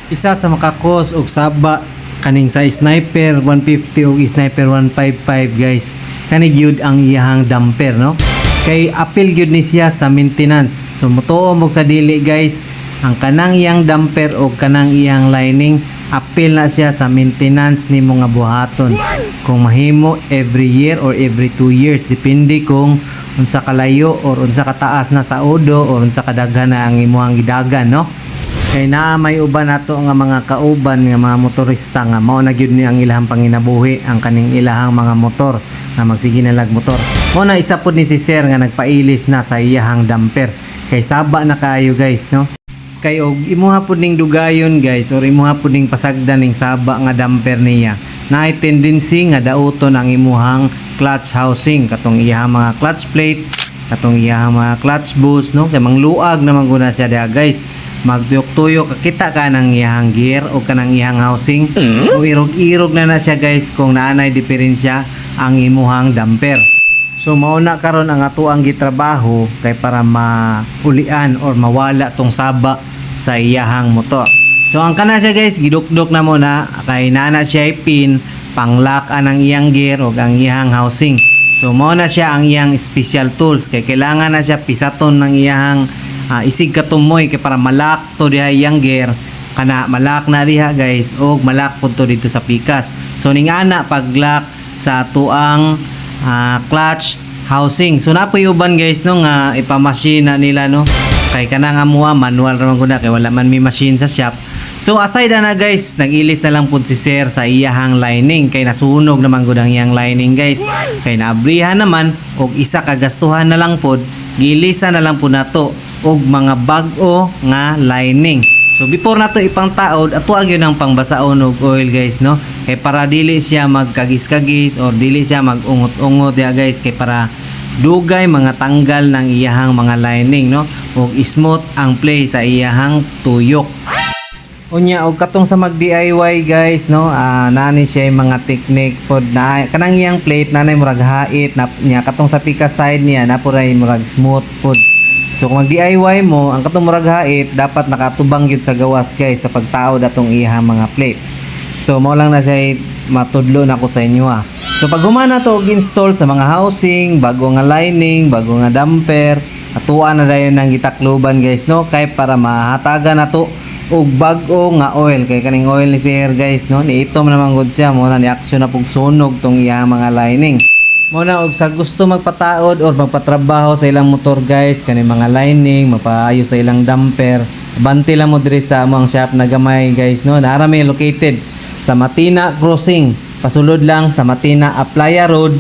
Isa sa makakos og saba kaning sa Sniper 150 ug Sniper 155 guys. Kani gyud ang iyahang damper no. Kay apil gyud ni siya sa maintenance. So mutuo mo sa dili guys, ang kanang iyang damper o kanang iyang lining apil na siya sa maintenance nimo nga buhaton. Kung mahimo every year or every 2 years depende kung unsa kalayo or unsa kataas na sa udo or unsa kadaghan na ang imuhang gidagan no. Kay naa may uban nato nga mga kauban nga mga motorista nga mao na gyud ni ang ilahang panginabuhi ang kaning ilahang mga motor nga magsige na lag motor. Mao na isa pod ni si Sir nga nagpailis na sa iyahang damper kay saba na kaayo guys no. Kay og imuha pod ning dugayon guys or imuha pod ning pasagdan ning saba nga damper niya. Naay tendency nga dauton ang imuhang clutch housing katong iyahang mga clutch plate, katong iyahang mga clutch boost no kay mangluag naman guna siya diha guys. Magtuyok-tuyok kakita ka ng iyahang gear o kanang iyahang housing o irog-irog na siya guys kung naanay diferensya ang imuhang damper. So mauna karon ang ato ang gitrabaho kay para maulian or mawala tong saba sa iyahang motor. So ang kana siya guys gidukdok na mo na kay naana siya pin panglock ang iyang gear o ang iyahang housing. So mao na siya ang iyang special tools kay kailangan na siya pisaton ng iyahang isig katumoy kay para malak to diha iyang gear kana malak na diha guys og malak pud to dito sa pikas. So ning ana pag-lock sa tuang clutch housing. So napoy uban guys no nga ipamachine na nila no kay kana nga muha manual ra man gud kay wala man mi machine sa shop. So aside na guys nag-ilis na lang pud si Sir sa iyahang lining kay nasunog naman gud ang iyang lining guys kay naabrihan naman og isa ka gastuhan na lang pud gilisa na lang pud nato og mga bag-o nga lining. So before nato ipang taod ato gyud ang pangbasaon og oil guys no kay para dili siya magkagis-kagis or dili siya magungot-ungot ya guys kay para dugay mga tanggal ng iyahang mga lining no og smooth ang play sa iyahang tuyok. Unya og katong sa mag DIY guys no nani siya mga technique pod na kanang iyang plate nanay murag hait na nya katong sa pika side niya na puray murag smooth pod. So kung mag-DIY mo, ang katong murag hait dapat nakatubang gyud sa gawas guys sa pagtaod atong iyang mga plate. So mao lang na siya matudlo na ko sa inyo ha. So pag humana to og install sa mga housing, bago nga lining, bago nga damper, atuan na dayon nang gitakloban guys no kay para mahatagan nato og bag-o nga oil kay kaning oil ni Sir guys no niitom naman gud siya mo na ni action na pug sunog tong iyang mga lining. Muna og sa gusto magpataod or magpatrabaho sa ilang motor guys kani mga lining mapaayos sa ilang damper banti lang mo diri sa among shop na gamay guys no naara may located sa Matina Crossing pasulod lang sa Matina Aplaya Road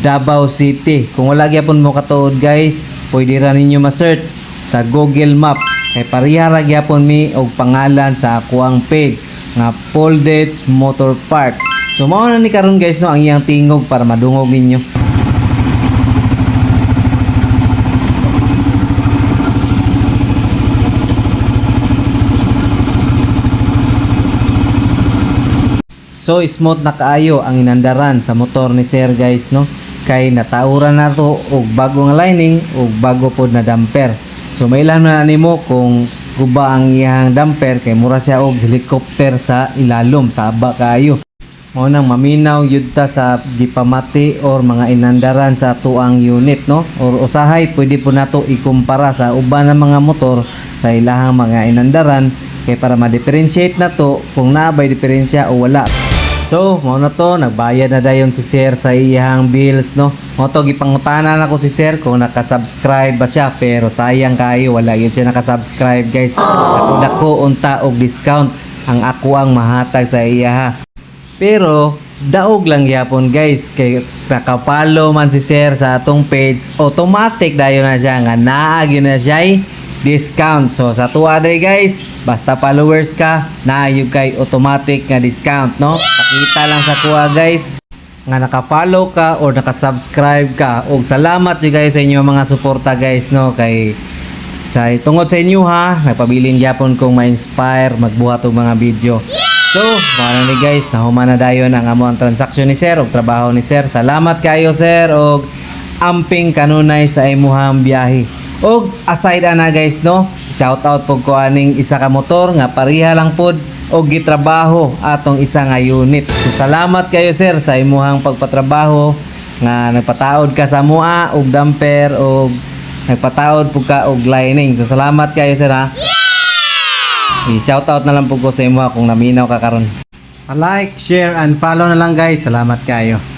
Davao City. Kung wala gyapon mo katuod guys pwede ra ninyo ma-search sa Google Map kay pareha ra gyapon mi og pangalan sa akuang page nga Folded Motor Parts. So mao na ni karon guys no ang iyang tingog para madungog ninyo. So smooth na kaayo ang inandaran sa motor ni Sir guys no kay natauran na to og bago nga lining og bago pod na damper. So mailan na nimo kung guba ang iyang damper kay mura siya og helicopter sa ilalom sa aba kaayo. Mao nang maminaw yud ta sa gipamati or mga inandaran sa tuang unit no or usahay pwede po nato ikumpara sa uban ng mga motor sa ilahang mga inandaran kay para ma-differentiate nato kung naabay diferensya o wala. So mao na to nagbayad na dayon si Sir sa iyang bills no. Mao to gipangutanan nako si Sir kung naka-subscribe ba siya pero sayang kayo wala gyud siya naka-subscribe guys. Dako unta og discount ang ako ang mahatag sa iya. Pero daog lang gyapon guys kay naka-follow man si Sir sa atong page automatic dayon na siya nga naa gyud na siya discount. So sa tuwa dre guys basta followers ka naayog kay automatic nga discount no. Pakita lang sa tuwa guys nga naka-follow ka or naka-subscribe ka og salamat jud guys sa inyo mga suporta guys no kay sa tungod sa inyo ha nagpabilin gyapon kong ma-inspire magbuhat og mga video. So, paano ni guys, nahuman na dayon ang among transaksyon ni Sir o trabaho ni Sir. Salamat kayo Sir og amping kanunay sa imuhang biyahe. Og aside ana guys no, shout out pug ko aning isa ka motor nga pareha lang pod o gitrabaho atong isa nga unit. So salamat kayo sir sa imuhang pagpatrabaho nga nagpataod ka sa mua og damper og nagpataod pug ka og lining. So salamat kayo sir ha. I-shout out na lang po ko sa imo kung naminaw ka karon. Like, share and follow na lang guys. Salamat kayo.